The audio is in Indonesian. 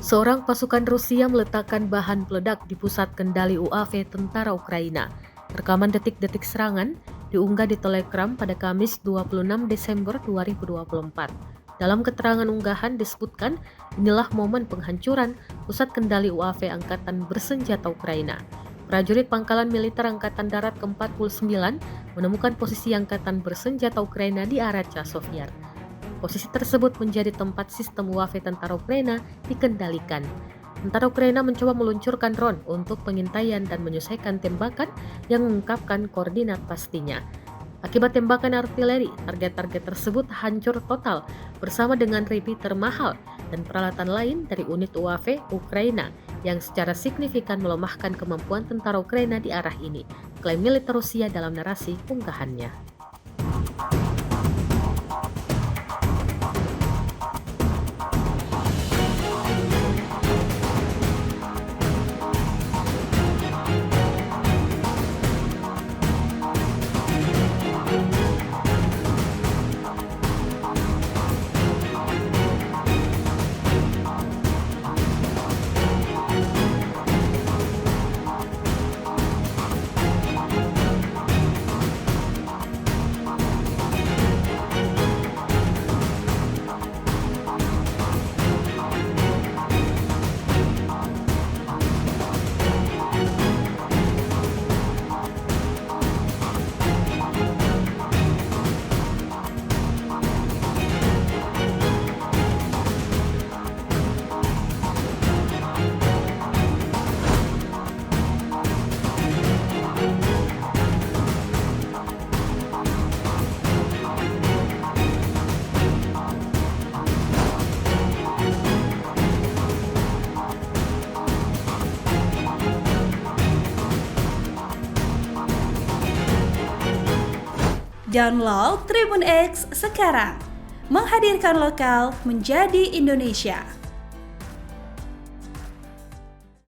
Seorang pasukan Rusia meletakkan bahan peledak di pusat kendali UAV tentara Ukraina. Rekaman detik-detik serangan diunggah di Telegram pada Kamis 26 Desember 2024. Dalam keterangan unggahan disebutkan, inilah momen penghancuran pusat kendali UAV Angkatan Bersenjata Ukraina. Prajurit Pangkalan Militer Angkatan Darat ke-49 menemukan posisi Angkatan Bersenjata Ukraina di area Chasiv. Posisi tersebut menjadi tempat sistem UAV tentara Ukraina dikendalikan. Tentara Ukraina mencoba meluncurkan drone untuk pengintaian dan menyelesaikan tembakan yang mengungkapkan koordinat pastinya. Akibat tembakan artileri, target-target tersebut hancur total bersama dengan repeater mahal dan peralatan lain dari unit UAV Ukraina yang secara signifikan melemahkan kemampuan tentara Ukraina di arah ini, klaim militer Rusia dalam narasi unggahannya. Download Tribun X sekarang, menghadirkan lokal menjadi Indonesia.